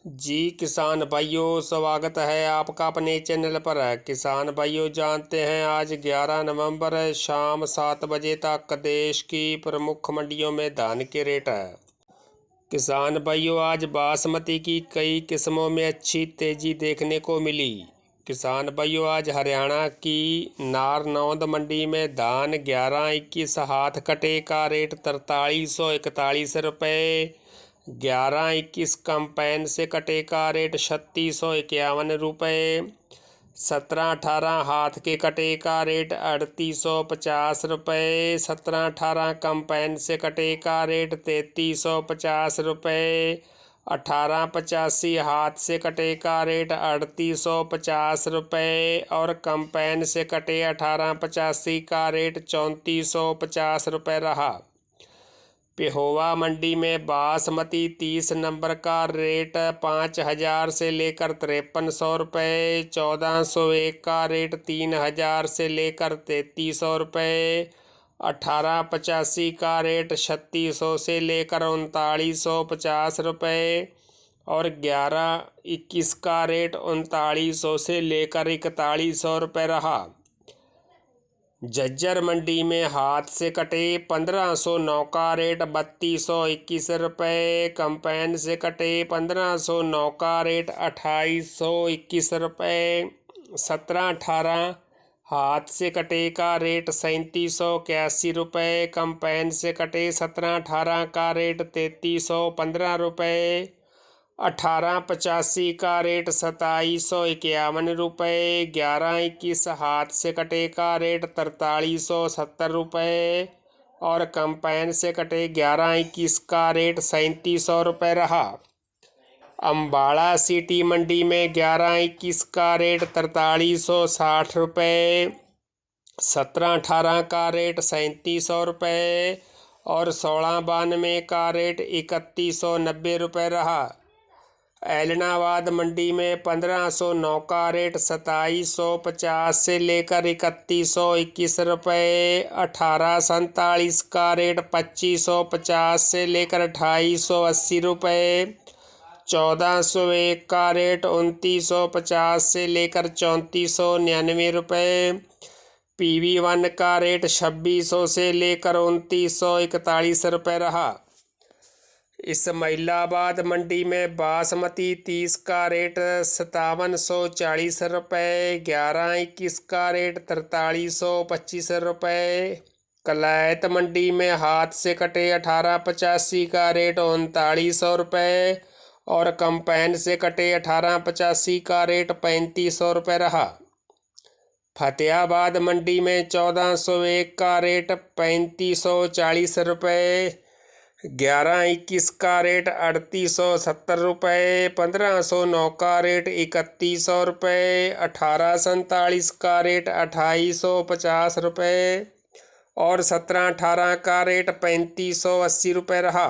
जी किसान भाइयों, स्वागत है आपका अपने चैनल पर। किसान भाइयों, जानते हैं आज 11 नवंबर है, शाम 7 बजे तक देश की प्रमुख मंडियों में धान के रेट है। किसान भाइयों, आज बासमती की कई किस्मों में अच्छी तेजी देखने को मिली। किसान भाइयों, आज हरियाणा की नारनौंद मंडी में धान 11-21 हाथ कटे का रेट 4341 रुपये, 11-21 कंपाइन से कटे का रेट 3651 रुपये, 17-18 हाथ के कटे का रेट 3850 रुपये, 17-18 कंपाइन से कटे का रेट 3350 रुपये, 18-85 हाथ से कटे का रेट 3850 रुपये और कंपाइन से कटे 18-85 का रेट 3450 रुपये रहा। पेहोवा मंडी में बासमती 30 नंबर का रेट 5000 से लेकर 5300 रुपये, 1401 का रेट 3000 से लेकर 3300 रुपये, 1885 का रेट 3600 से लेकर 3950 रुपये और 11-21 का रेट 3900 से लेकर 4100 रुपये रहा। झज्जर मंडी में हाथ से कटे 1509 का रेट 3221 रुपये, कंपाइन से कटे 1509 का रेट 2821 रुपये, 17-18 हाथ से कटे का रेट 3781 रुपये, कंपाइन से कटे 17-18 का रेट 3315 रुपये, 1885 का रेट 2751 रुपये, 11-21 हाथ से कटे का रेट 4370 रुपये और कंपाइन से कटे 11-21 का रेट 3700 रुपये रहा। अम्बाड़ा सिटी मंडी में 11-21 का रेट 4360 रुपये, 17-18 का रेट 3700 रुपये और 16-92 का रेट 3190 रुपये रहा। ऐलनाबाद मंडी में 1509 का रेट 2750 से लेकर 3121 रुपये, 1847 का रेट 2550 से लेकर 2880 रुपये, 1401 का रेट 2950 से लेकर 3499 रुपये, PV1 का रेट 2600 से लेकर 2941 रुपये रहा। इस्माइलाबाद मंडी में बासमती 30 का रेट 5740 रुपये, 11-21 का रेट 4325 रुपये। कलायत मंडी में हाथ से कटे 1885 का रेट 3900 रुपये और कंपाइन से कटे 1885 का रेट 3500 रुपये रहा। फतेहाबाद मंडी में 1401 का रेट 3540 रुपये, 11-21 का रेट 3870 रुपये, 1509 का रेट 3100 रुपये, 1847 का रेट 2850 रुपये और 17-18 का रेट 3580 रुपये रहा।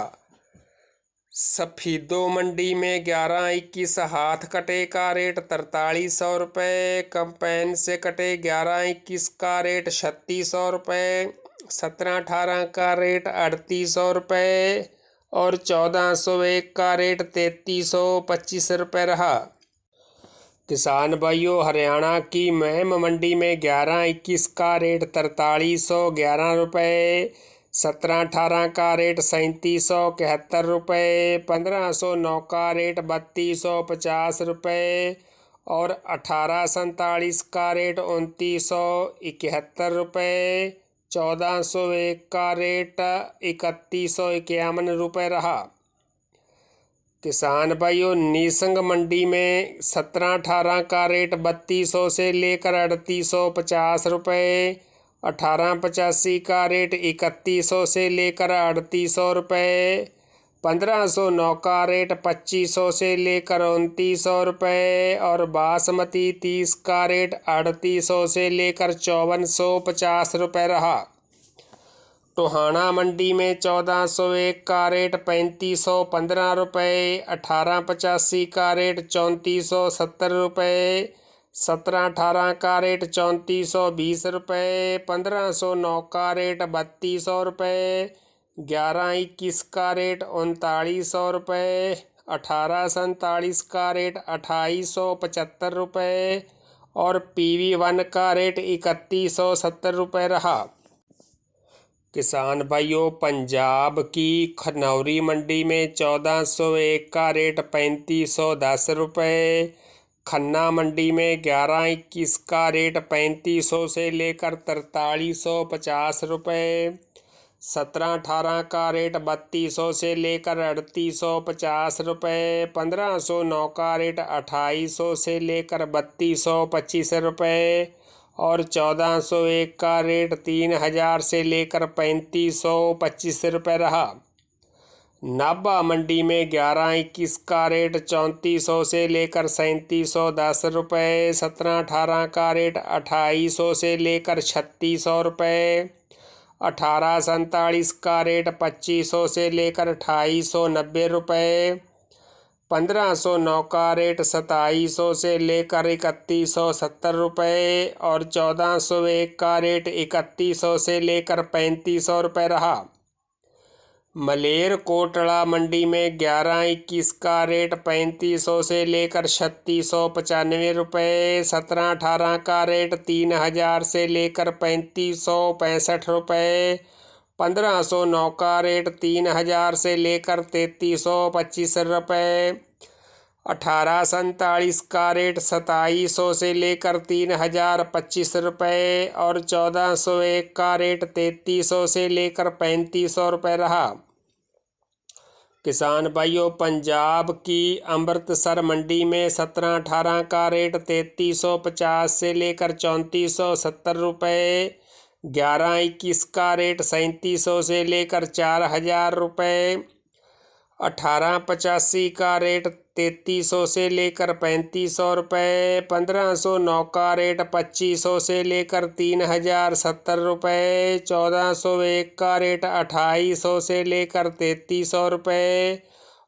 सफीदो मंडी में 11-21 हाथ कटे का रेट 4300 रुपये, कंपाइन से कटे 11-21 का रेट 3600 रुपये, 17-18 का रेट 3800 रुपये और 1401 का रेट 3325 रुपये रहा। किसान भाइयों, हरियाणा की महम मंडी में 11-21 का रेट 4311 रुपये, 17-18 का रेट 3771 रुपये, 1509 का रेट 3250 रुपये और 1847 का रेट 2971 रुपये, 1401 का रेट 3151 रुपये रहा। किसान भाइयों, निसंग मंडी में 17-18 का रेट 3200 से लेकर 3850 रुपये, 1885 का रेट 3100 से लेकर 3800 रुपये, 1509 का रेट 2500 से लेकर 2900 रुपये और बासमती 30 का रेट 3800 से लेकर 5450 रुपये रहा। टोहाना मंडी में 1401 का रेट 3515 रुपये, 1885 का रेट 3470 रुपये, 17-18 का रेट 3420 रुपये, 1509 का रेट 3200 रुपये, 11-21 का रेट 3900 रुपये 1847 का रेट 2875 रुपये और PV1 का रेट 3170 रुपये रहा। किसान भाइयों, पंजाब की खनौरी मंडी में 1401 का रेट 3510 रुपये, खन्ना मंडी में 1121 का रेट 3500 से लेकर 4350 रुपये, 1718 का रेट 3200 से लेकर 3850 रुपये, 1509 का रेट 2800 से लेकर 3225 रुपये और 1401 का रेट 3000 से लेकर 3525 रुपये रहा। नाभा मंडी में 1121 का रेट 3400 से लेकर 3710 रुपये, 1718 का रेट 2800 से लेकर 3600 रुपये, 1847 का रेट 2500 से लेकर 2890 रुपये, 1509 का रेट 2700 से लेकर 3170 रुपये और 1401 का रेट 3100 से लेकर 3500 रुपये रहा। मलेरकोटड़ा मंडी में 1121 का रेट 3500 से लेकर 3695 रुपये, 1718 का रेट 3000 से लेकर 3565 रुपये, 1509 का रेट 3000 से लेकर 3325 रुपये, 1847 का रेट 2700 से लेकर 3025 रुपये और 1401 का रेट 3300 से लेकर 3500 रुपये रहा। किसान भाइयों, पंजाब की अमृतसर मंडी में 1718 का रेट 3350 से लेकर 3470 रुपये, 1121 का रेट 3700 से लेकर 4000 रुपये, 1885 का रेट 3300 से लेकर 3500 रुपये, 1509 का रेट 2500 से लेकर 3070 रुपये, 1401 का रेट 2800 से लेकर 3300 रुपये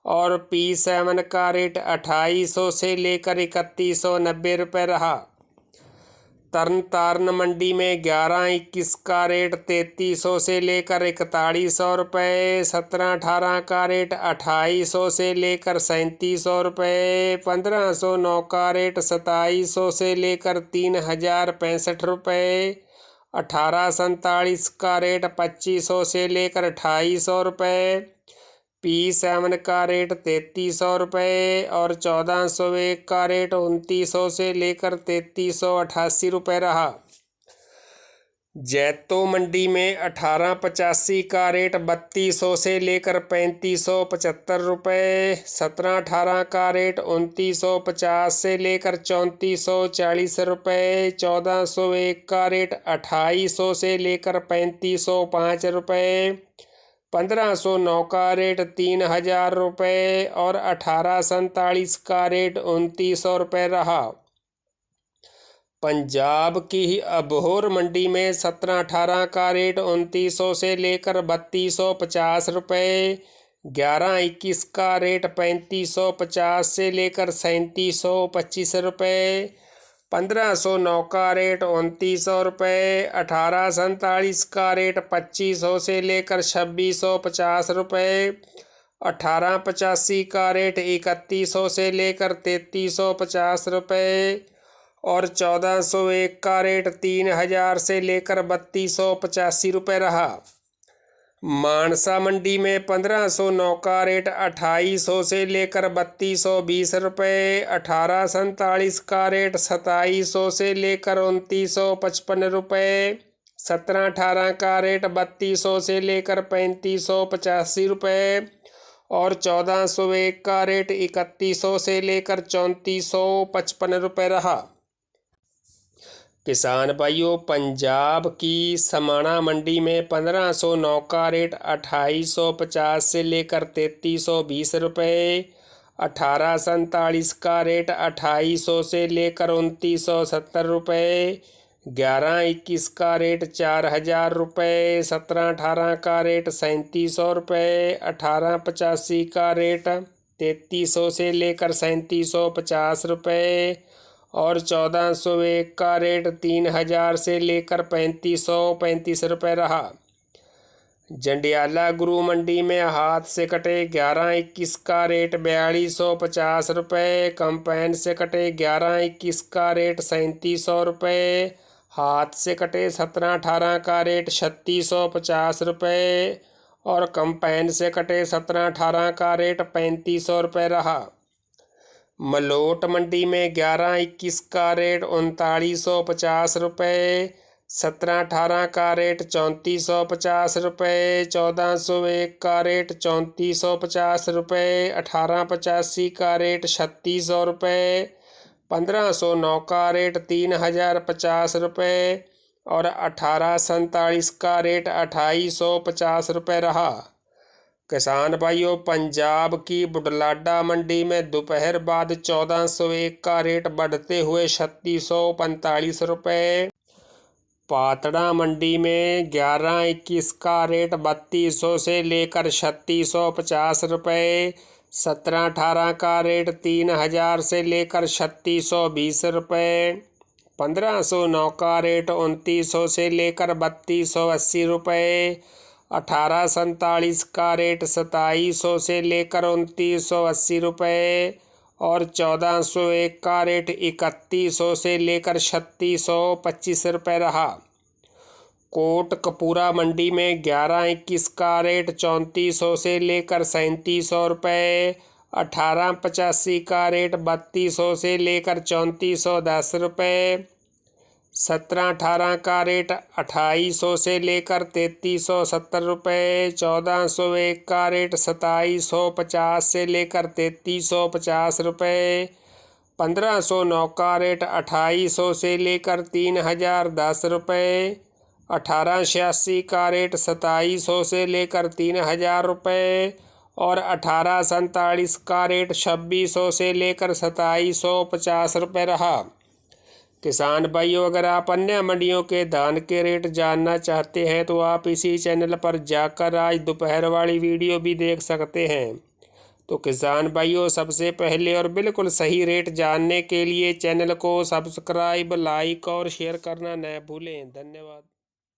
और P7 का रेट 2800 से लेकर 3190 रुपये रहा। तरन तारण मंडी में 1121 का रेट 3300 से लेकर 4100 रुपये, 1718 का रेट 2800 से लेकर 3700 रुपये, 1509 का रेट 2700 से लेकर 3065 रुपये, 1847 का रेट 2500 से लेकर 2800 रुपये, P7 का रेट 3300 रुपये और 1401 का रेट 2900 से लेकर 3388 रुपये रहा। जैतो मंडी में 1885 का रेट 3200 से लेकर 3575 रुपये, 1718 का रेट 2950 से लेकर 3440 रुपये, 1401 का रेट 2800 से लेकर 3505 रुपये, 1509 का रेट 3000 रुपये और 1847 का रेट 2900 रुपये रहा। पंजाब की ही अबोहर मंडी में 1718 का रेट 2900 से लेकर 3250 रुपये, 1121 का रेट 3550 से लेकर 3725 रुपये, 1509 का रेट 2900 रुपये, 1847 का रेट 2500 से लेकर 2650 रुपये, 1885 का रेट 3100 से लेकर 3350 रुपये और 1401 का रेट 3000 से लेकर 3285 रुपये रहा। मानसा मंडी में 1509 का रेट 2800 से लेकर 3220 रुपये, 1847 का रेट 2700 से लेकर 2955 रुपये, 1718 का रेट 3200 से लेकर 3585 रुपये और 1401 का रेट 3100 से लेकर 3455 रुपये रहा। किसान भाइयों, पंजाब की समाना मंडी में 1509 का रेट 2850 से लेकर 3320 रुपये, 1847 का रेट 2800 से लेकर 2970 रुपये, 1121 का रेट 4000 रुपये, 1718 का रेट 3700 रुपये, 1885 का रेट 3300 से लेकर 3750 रुपये और 1401 का रेट 3000 से लेकर 3535 रुपये रहा। जंडियाला गुरु मंडी में हाथ से कटे 11-21 का रेट 4250 रुपये। कंपाइन से कटे 11-21 का रेट 3700 रुपये। हाथ से कटे 17-18 का रेट 3650 रुपये और कंपाइन से कटे 17-18 का रेट 3500 रुपये रहा। मलोट मंडी में 11-21 का रेट 3950 रुपये। 17-18 का रेट 3450 रुपये। 1401 का रेट 3450 रुपये। 1885 का रेट 3600 रुपये। 1509 का रेट 3050 रुपये और 1847 का रेट 2850 रुपये रहा। किसान भाइयों, पंजाब की बुढलाडा मंडी में दोपहर बाद 1401 का रेट बढ़ते हुए 3645 रुपये। पातड़ा मंडी में 11-21 का रेट 3200 से लेकर 3650 रुपये। 17-18 का रेट 3000 से लेकर 3620 रुपये। 1509 का रेट 2900 से लेकर 3280 रुपये। 1847 का रेट 2700 से लेकर 2980 रुपये और 1401 का रेट 3100 से लेकर 3625 रुपये रहा। कोट कपूरा मंडी में 11-21 का रेट 3400 से लेकर 3700 रुपये। 1885 का रेट 3200 से लेकर 3410 रुपये। 17-18 का रेट 2800 से लेकर 3370 रुपये। 1401 का रेट 2750 से लेकर 3350 रुपये। 1509 का रेट 2800 से लेकर 3010 रुपये। 1886 का रेट 2700 से लेकर 3000 रुपये और 1847 का रेट 2600 से लेकर 2750 रुपये रहा। किसान भाइयों, अगर आप अन्य मंडियों के धान के रेट जानना चाहते हैं तो आप इसी चैनल पर जाकर आज दोपहर वाली वीडियो भी देख सकते हैं। तो किसान भाइयों, सबसे पहले और बिल्कुल सही रेट जानने के लिए चैनल को सब्सक्राइब, लाइक और शेयर करना न भूलें। धन्यवाद।